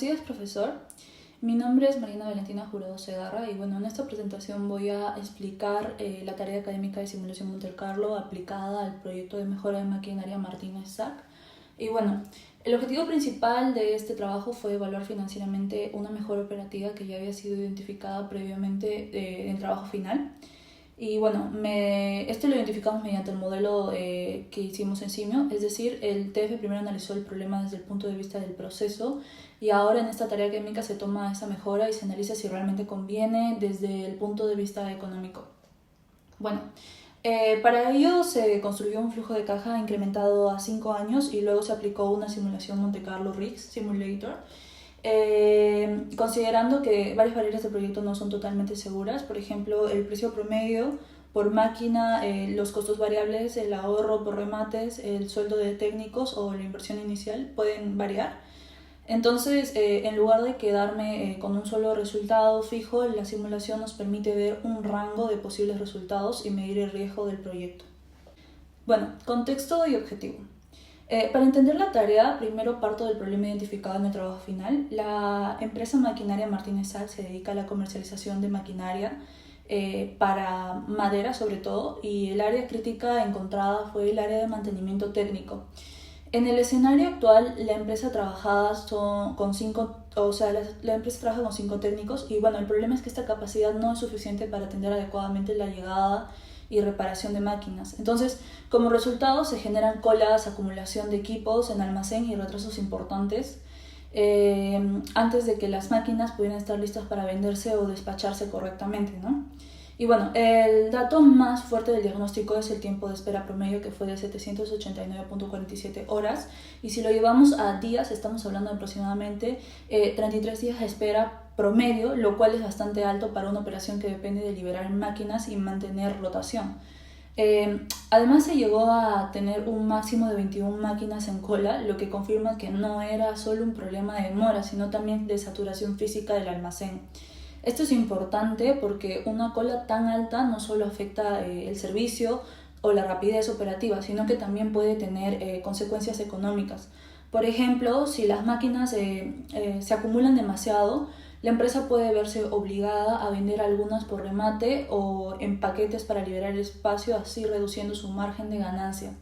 Días, profesor. Mi nombre es Marina Valentina Jurado Segarra y bueno, en esta presentación voy a explicar la tarea académica de simulación Monte Carlo aplicada al proyecto de mejora de maquinaria Martínez SAC. Y bueno, el objetivo principal de este trabajo fue evaluar financieramente una mejora operativa que ya había sido identificada previamente en el trabajo final. Y bueno, esto lo identificamos mediante el modelo que hicimos en Simio, es decir, el TF primero analizó el problema desde el punto de vista del proceso y ahora en esta tarea académica se toma esa mejora y se analiza si realmente conviene desde el punto de vista económico. Bueno, para ello se construyó un flujo de caja incrementado a 5 años y luego se aplicó una simulación Monte Carlo RIGS Simulator. Considerando que varias variables del proyecto no son totalmente seguras, por ejemplo, el precio promedio por máquina, los costos variables, el ahorro por remates, el sueldo de técnicos o la inversión inicial pueden variar. Entonces, en lugar de quedarme con un solo resultado fijo, la simulación nos permite ver un rango de posibles resultados y medir el riesgo del proyecto. Bueno, contexto y objetivo. Para entender la tarea, primero parto del problema identificado en el trabajo final. La empresa maquinaria Martínez SAC se dedica a la comercialización de maquinaria para madera sobre todo, y el área crítica encontrada fue el área de mantenimiento técnico. En el escenario actual, la empresa trabaja con 5 técnicos y bueno, el problema es que esta capacidad no es suficiente para atender adecuadamente la llegada y reparación de máquinas. Entonces, como resultado se generan colas, acumulación de equipos en almacén y retrasos importantes antes de que las máquinas pudieran estar listas para venderse o despacharse correctamente, ¿no? Y bueno, el dato más fuerte del diagnóstico es el tiempo de espera promedio, que fue de 789.47 horas, y si lo llevamos a días, estamos hablando de aproximadamente 33 días de espera promedio, lo cual es bastante alto para una operación que depende de liberar máquinas y mantener rotación. Además se llegó a tener un máximo de 21 máquinas en cola, lo que confirma que no era solo un problema de demora, sino también de saturación física del almacén. Esto es importante porque una cola tan alta no solo afecta el servicio o la rapidez operativa, sino que también puede tener consecuencias económicas. Por ejemplo, si las máquinas se acumulan demasiado, la empresa puede verse obligada a vender algunas por remate o en paquetes para liberar el espacio, así reduciendo su margen de ganancia.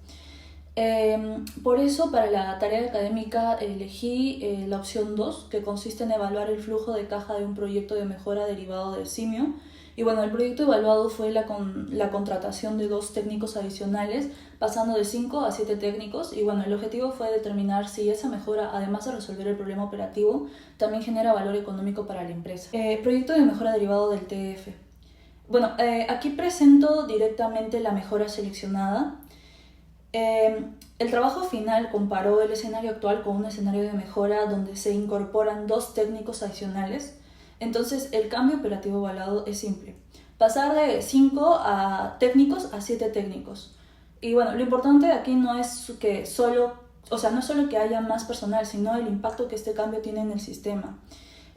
Por eso, para la tarea académica elegí la opción 2, que consiste en evaluar el flujo de caja de un proyecto de mejora derivado del Simio. Y bueno, el proyecto evaluado fue la contratación de 2 técnicos adicionales, pasando de 5 a 7 técnicos. Y bueno, el objetivo fue determinar si esa mejora, además de resolver el problema operativo, también genera valor económico para la empresa. Proyecto de mejora derivado del TF. Bueno, aquí presento directamente la mejora seleccionada. El trabajo final comparó el escenario actual con un escenario de mejora donde se incorporan 2 técnicos adicionales. Entonces el cambio operativo evaluado es simple: pasar de 5 técnicos a 7 técnicos. Y bueno, lo importante aquí no es que no es solo que haya más personal, sino el impacto que este cambio tiene en el sistema.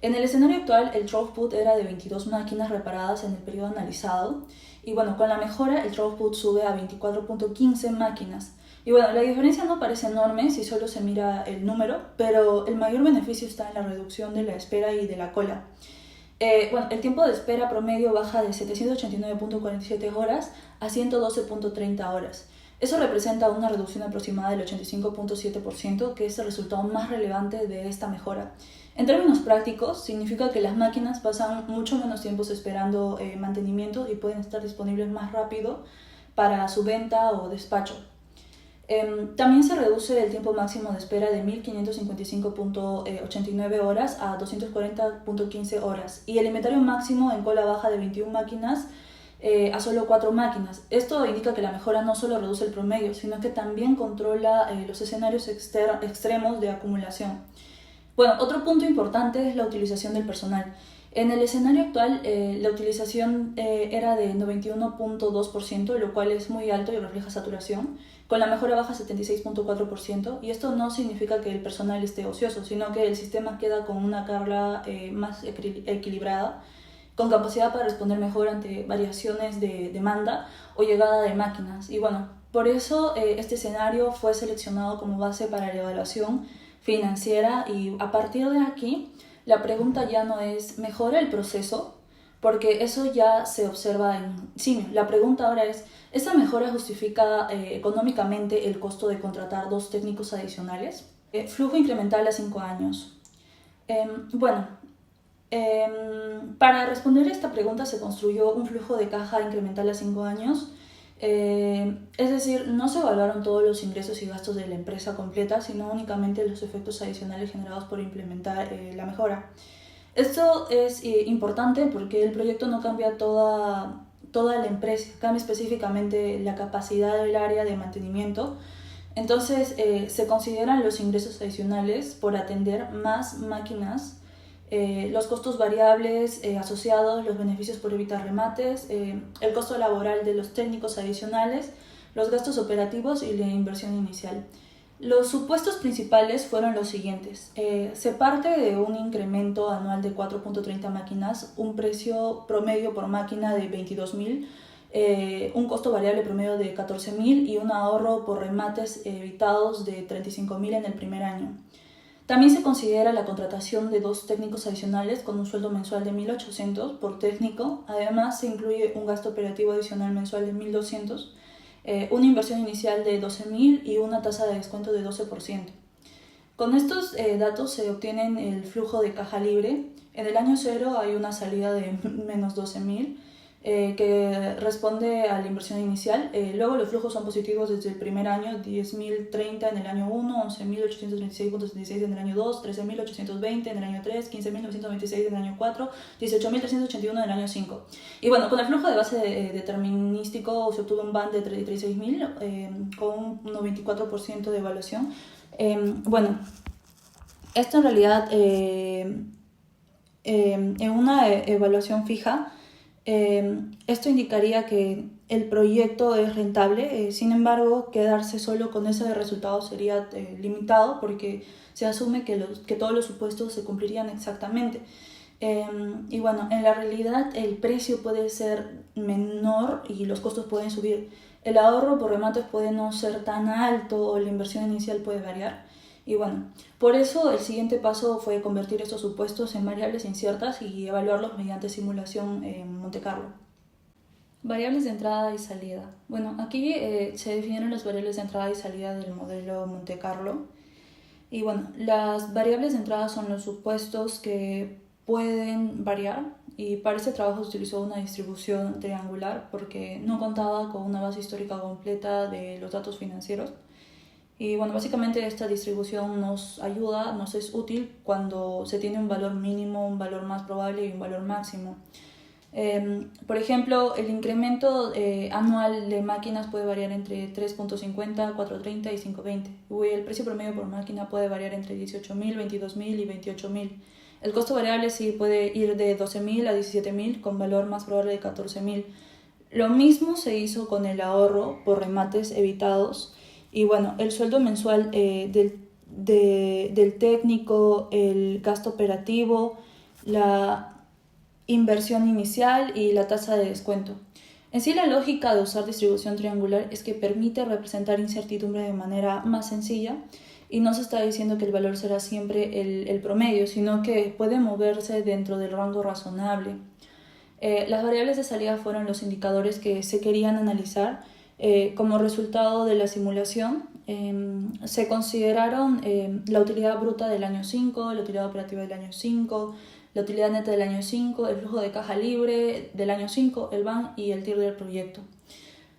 En el escenario actual, el throughput era de 22 máquinas reparadas en el periodo analizado. Y bueno, con la mejora, el throughput sube a 24.15 máquinas. Y bueno, la diferencia no parece enorme si solo se mira el número, pero el mayor beneficio está en la reducción de la espera y de la cola. Bueno, el tiempo de espera promedio baja de 789.47 horas a 112.30 horas. Eso representa una reducción aproximada del 85.7%, que es el resultado más relevante de esta mejora. En términos prácticos, significa que las máquinas pasan mucho menos tiempo esperando mantenimiento y pueden estar disponibles más rápido para su venta o despacho. También se reduce el tiempo máximo de espera de 1555.89 horas a 240.15 horas y el inventario máximo en cola baja de 21 máquinas a solo 4 máquinas. Esto indica que la mejora no solo reduce el promedio, sino que también controla los escenarios extremos de acumulación. Bueno, otro punto importante es la utilización del personal. En el escenario actual, la utilización era de 91.2%, lo cual es muy alto y refleja saturación. Con la mejora baja 76.4%, y esto no significa que el personal esté ocioso, sino que el sistema queda con una carga más equilibrada, con capacidad para responder mejor ante variaciones de demanda o llegada de máquinas. Y bueno, por eso este escenario fue seleccionado como base para la evaluación financiera, y a partir de aquí la pregunta ya no es ¿mejora el proceso? Porque eso ya se observa en simio. La pregunta ahora es, ¿esta mejora justifica económicamente el costo de contratar 2 técnicos adicionales? Flujo incremental a 5 años. Bueno, para responder esta pregunta se construyó un flujo de caja incremental a 5 años. Es decir, no se evaluaron todos los ingresos y gastos de la empresa completa, sino únicamente los efectos adicionales generados por implementar la mejora. Esto es importante porque el proyecto no cambia toda la empresa, cambia específicamente la capacidad del área de mantenimiento. Entonces se consideran los ingresos adicionales por atender más máquinas, los costos variables asociados, los beneficios por evitar remates, el costo laboral de los técnicos adicionales, los gastos operativos y la inversión inicial. Los supuestos principales fueron los siguientes. Se parte de un incremento anual de 4.30 máquinas, un precio promedio por máquina de 22.000, un costo variable promedio de 14.000 y un ahorro por remates evitados de 35.000 en el primer año. También se considera la contratación de 2 técnicos adicionales con un sueldo mensual de 1.800 por técnico. Además, se incluye un gasto operativo adicional mensual de 1.200, una inversión inicial de 12.000 y una tasa de descuento de 12%. Con estos datos se obtienen el flujo de caja libre. En el año 0 hay una salida de menos 12.000 que responde a la inversión inicial. Luego los flujos son positivos desde el primer año: 10.030 en el año 1, 11.836.76 en el año 2, 13.820 en el año 3, 15.926 en el año 4, 18.381 en el año 5. Y bueno, con el flujo de base determinístico se obtuvo un band de 36.000 con un 94% de evaluación. Bueno, esto en realidad en una evaluación fija, esto indicaría que el proyecto es rentable. Sin embargo, quedarse solo con ese resultado sería limitado porque se asume que todos los supuestos se cumplirían exactamente. Y bueno, en la realidad el precio puede ser menor y los costos pueden subir. El ahorro por remates puede no ser tan alto o la inversión inicial puede variar. Y bueno, por eso el siguiente paso fue convertir estos supuestos en variables inciertas y evaluarlos mediante simulación en Monte Carlo. Variables de entrada y salida. Bueno, aquí se definieron las variables de entrada y salida del modelo Monte Carlo. Y bueno, las variables de entrada son los supuestos que pueden variar, y para este trabajo se utilizó una distribución triangular porque no contaba con una base histórica completa de los datos financieros. Y bueno, básicamente esta distribución nos ayuda, nos es útil cuando se tiene un valor mínimo, un valor más probable y un valor máximo. Por ejemplo, el incremento anual de máquinas puede variar entre 3.50, 4.30 y 5.20. El precio promedio por máquina puede variar entre 18.000, 22.000 y 28.000. El costo variable sí puede ir de 12.000 a 17.000 con valor más probable de 14.000. Lo mismo se hizo con el ahorro por remates evitados. Y bueno, el sueldo mensual del técnico, el gasto operativo, la inversión inicial y la tasa de descuento. En sí, la lógica de usar distribución triangular es que permite representar incertidumbre de manera más sencilla, y no se está diciendo que el valor será siempre el promedio, sino que puede moverse dentro del rango razonable. Las variables de salida fueron los indicadores que se querían analizar. Como resultado de la simulación, se consideraron la utilidad bruta del año 5, la utilidad operativa del año 5, la utilidad neta del año 5, el flujo de caja libre del año 5, el BAN y el TIR del proyecto.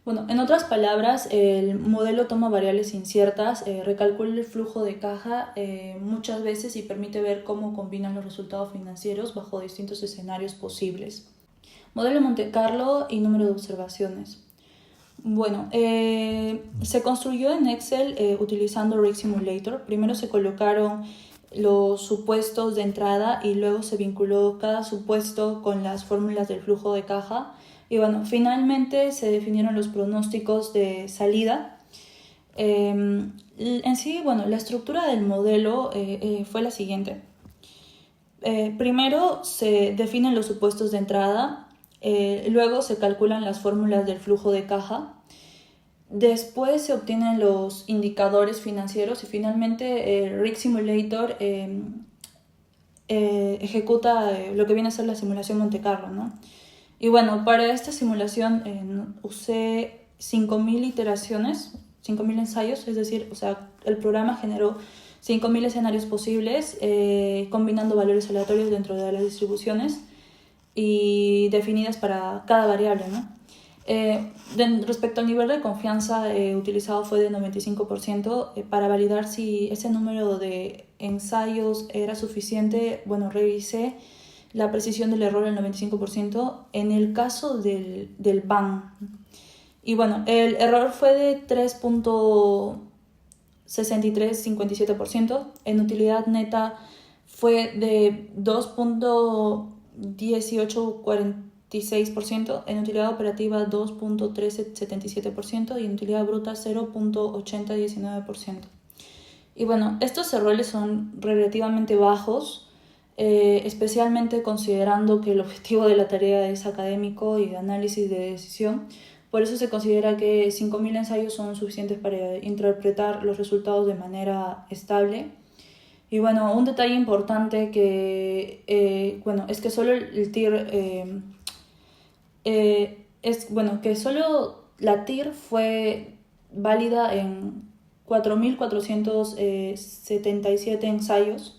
Bueno, en otras palabras, el modelo toma variables inciertas, recalcula el flujo de caja muchas veces y permite ver cómo combinan los resultados financieros bajo distintos escenarios posibles. Modelo Monte Carlo y número de observaciones. Bueno, se construyó en Excel utilizando Rig Simulator. Primero se colocaron los supuestos de entrada y luego se vinculó cada supuesto con las fórmulas del flujo de caja. Y bueno, finalmente se definieron los pronósticos de salida. En sí, bueno, la estructura del modelo fue la siguiente. Primero se definen los supuestos de entrada. Luego se calculan las fórmulas del flujo de caja. Después se obtienen los indicadores financieros y finalmente el Rig Simulator ejecuta lo que viene a ser la simulación Monte Carlo, ¿no? Y bueno, para esta simulación usé 5.000 iteraciones, 5.000 ensayos, es decir, o sea, el programa generó 5.000 escenarios posibles, combinando valores aleatorios dentro de las distribuciones y definidas para cada variable, ¿no? Respecto al nivel de confianza utilizado fue de 95%. Para validar si ese número de ensayos era suficiente, bueno, revisé la precisión del error al 95% en el caso del ban. Y bueno, el error fue de 3.6357%, en utilidad neta fue de 2.1846%, en utilidad operativa 2.1377% y en utilidad bruta 0.8019%. Y bueno, estos errores son relativamente bajos, especialmente considerando que el objetivo de la tarea es académico y de análisis de decisión. Por eso se considera que 5.000 ensayos son suficientes para interpretar los resultados de manera estable. Y bueno, un detalle importante que es que solo el TIR que solo la TIR fue válida en 4.477 ensayos.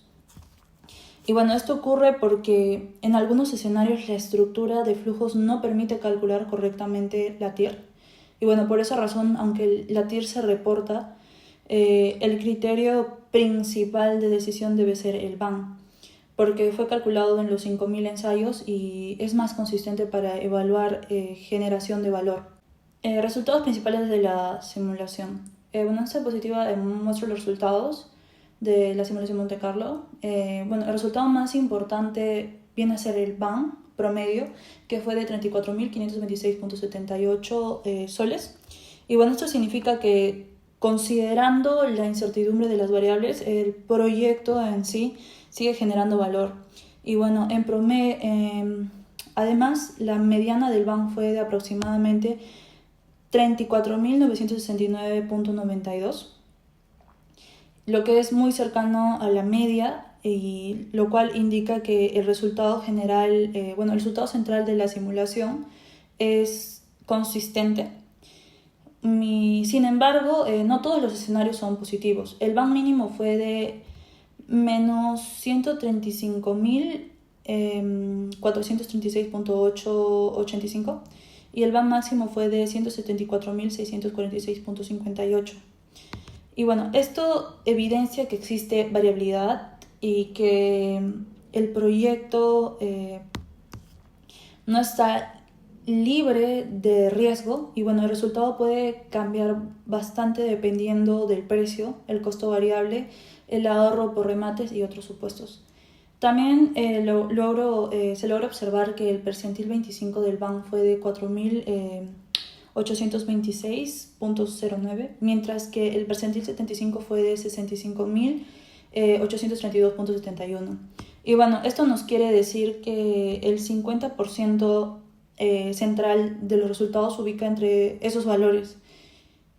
Y bueno, esto ocurre porque en algunos escenarios la estructura de flujos no permite calcular correctamente la TIR. Y bueno, por esa razón, aunque la TIR se reporta, el criterio principal de decisión debe ser el BAN, porque fue calculado en los 5.000 ensayos y es más consistente para evaluar generación de valor. Resultados principales de la simulación. Esta diapositiva muestra los resultados de la simulación Monte Carlo. El resultado más importante viene a ser el BAN promedio, que fue de 34.526.78 soles. Y bueno, esto significa que, considerando la incertidumbre de las variables, el proyecto en sí sigue generando valor. Y bueno, en promedio, además, la mediana del BAN fue de aproximadamente 34.969.92, lo que es muy cercano a la media, y lo cual indica que el resultado general, el resultado central de la simulación es consistente. Sin embargo, no todos los escenarios son positivos. El BAN mínimo fue de menos 135.436.885 y el BAN máximo fue de 174.646.58. Y bueno, esto evidencia que existe variabilidad y que el proyecto no está libre de riesgo. Y bueno, el resultado puede cambiar bastante dependiendo del precio, el costo variable, el ahorro por remates y otros supuestos. También se logra observar que el percentil 25 del BAN fue de 4.826.09, mientras que el percentil 75 fue de 65.832.71. Y bueno, esto nos quiere decir que el 50% central de los resultados se ubica entre esos valores.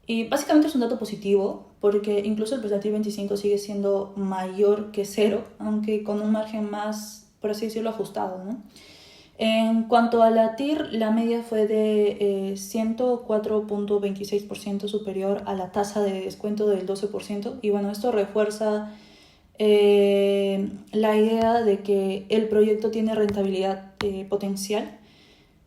Y básicamente es un dato positivo, porque incluso el percentil 25 sigue siendo mayor que 0, aunque con un margen más, por así decirlo, ajustado, ¿no? En cuanto a la TIR, la media fue de 104.26% superior a la tasa de descuento del 12%. Y bueno, esto refuerza la idea de que el proyecto tiene rentabilidad potencial,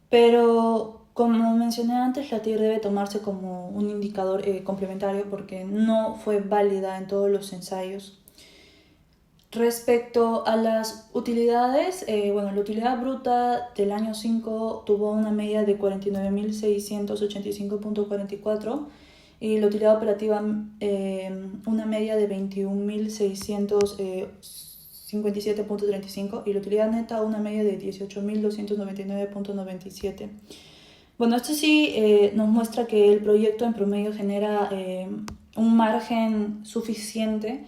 pero como mencioné antes, la TIR debe tomarse como un indicador complementario porque no fue válida en todos los ensayos. Respecto a las utilidades, la utilidad bruta del año 5 tuvo una media de 49.685.44 y la utilidad operativa una media de 21.657.35 y la utilidad neta una media de 18.299.97. Bueno, esto sí nos muestra que el proyecto en promedio genera un margen suficiente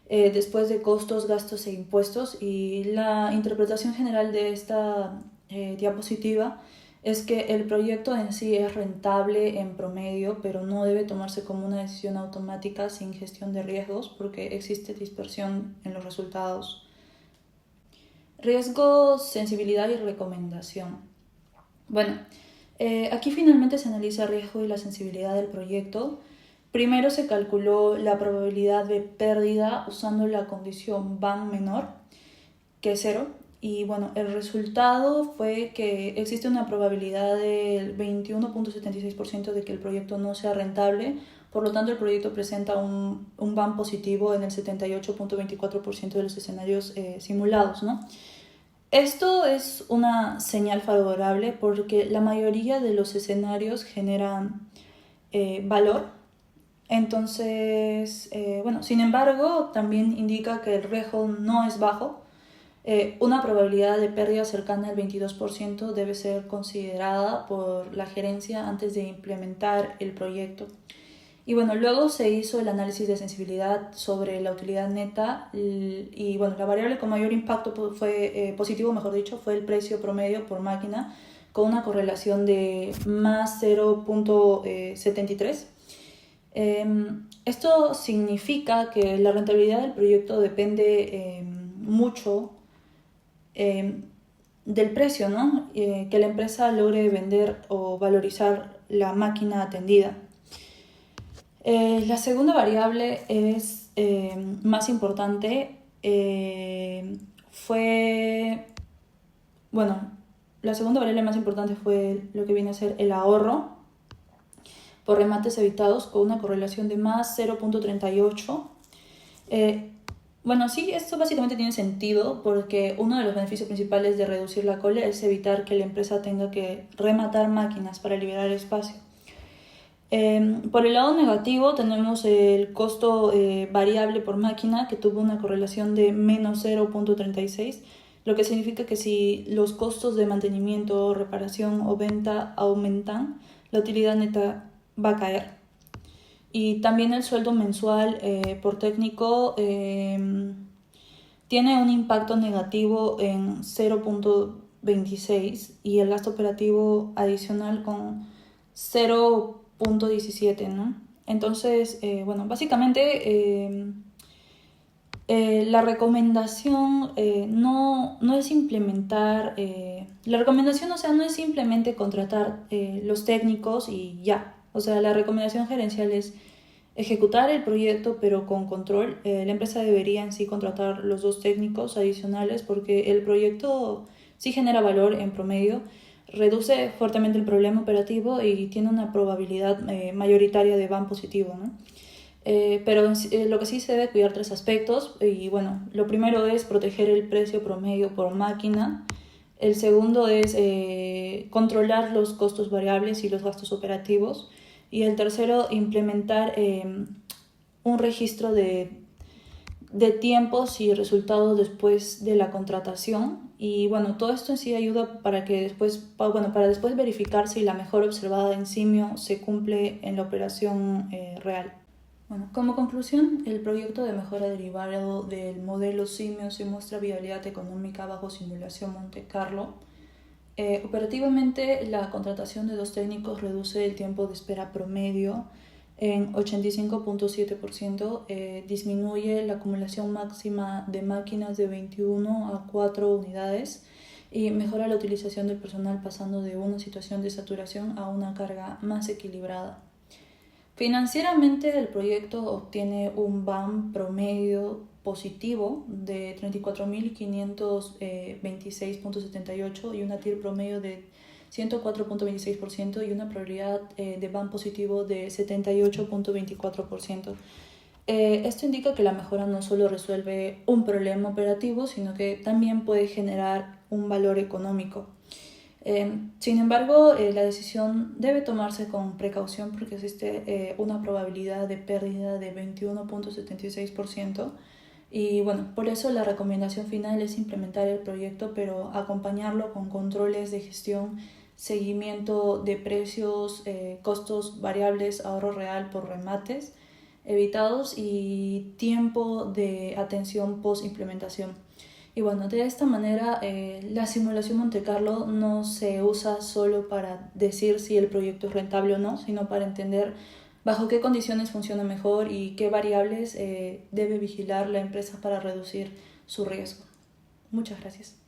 después de costos, gastos e impuestos, y la interpretación general de esta diapositiva es que el proyecto en sí es rentable en promedio, pero no debe tomarse como una decisión automática sin gestión de riesgos porque existe dispersión en los resultados. Riesgo, sensibilidad y recomendación. Bueno, aquí finalmente se analiza el riesgo y la sensibilidad del proyecto. Primero se calculó la probabilidad de pérdida usando la condición BAM menor que 0. Y bueno, el resultado fue que existe una probabilidad del 21.76% de que el proyecto no sea rentable. Por lo tanto, el proyecto presenta un BAM positivo en el 78.24% de los escenarios simulados, ¿no? Esto es una señal favorable porque la mayoría de los escenarios generan valor. Entonces, bueno, sin embargo, también indica que el riesgo no es bajo. Una probabilidad de pérdida cercana al 22% debe ser considerada por la gerencia antes de implementar el proyecto. Y bueno, luego se hizo el análisis de sensibilidad sobre la utilidad neta y bueno, la variable con mayor impacto fue positivo, mejor dicho, fue el precio promedio por máquina con una correlación de más 0.73. Esto significa que la rentabilidad del proyecto depende mucho del precio, ¿no? Que la empresa logre vender o valorizar la máquina atendida. La segunda variable es más importante. La segunda variable más importante fue lo que viene a ser el ahorro por remates evitados con una correlación de más 0.38. Bueno, sí, esto básicamente tiene sentido porque uno de los beneficios principales de reducir la cola es evitar que la empresa tenga que rematar máquinas para liberar espacio. Por el lado negativo tenemos el costo variable por máquina que tuvo una correlación de menos 0.36, lo que significa que si los costos de mantenimiento, reparación o venta aumentan, la utilidad neta va a caer. Y también el sueldo mensual por técnico tiene un impacto negativo en 0.26 y el gasto operativo adicional con 0.17, ¿no? Entonces, bueno, básicamente la recomendación no es implementar, la recomendación, o sea, no es simplemente contratar los técnicos y ya. O sea, la recomendación gerencial es ejecutar el proyecto pero con control. La empresa debería en sí contratar los 2 técnicos adicionales porque el proyecto sí genera valor en promedio, reduce fuertemente el problema operativo y tiene una probabilidad mayoritaria de BAM positivo, ¿no? Pero lo que sí se debe cuidar 3 aspectos y bueno, lo primero es proteger el precio promedio por máquina. El segundo es controlar los costos variables y los gastos operativos. Y el tercero, implementar un registro de tiempos y resultados después de la contratación. Y bueno, todo esto en sí ayuda para después verificar si la mejora observada en simio se cumple en la operación real. Bueno, como conclusión, el proyecto de mejora derivado del modelo simio se muestra viabilidad económica bajo simulación Monte Carlo. Operativamente, la contratación de 2 técnicos reduce el tiempo de espera promedio en 85.7%, disminuye la acumulación máxima de máquinas de 21 a 4 unidades y mejora la utilización del personal pasando de una situación de saturación a una carga más equilibrada. Financieramente, el proyecto obtiene un BAM promedio positivo de 34.526.78 y una TIR promedio de 104.26% y una probabilidad de BAM positivo de 78.24%. Esto indica que la mejora no solo resuelve un problema operativo, sino que también puede generar un valor económico. Sin embargo, la decisión debe tomarse con precaución porque existe una probabilidad de pérdida de 21.76%. Y bueno, por eso la recomendación final es implementar el proyecto, pero acompañarlo con controles de gestión, seguimiento de precios, costos variables, ahorro real por remates evitados y tiempo de atención post implementación. Y bueno, de esta manera la simulación Monte Carlo no se usa solo para decir si el proyecto es rentable o no, sino para entender bajo qué condiciones funciona mejor y qué variables debe vigilar la empresa para reducir su riesgo. Muchas gracias.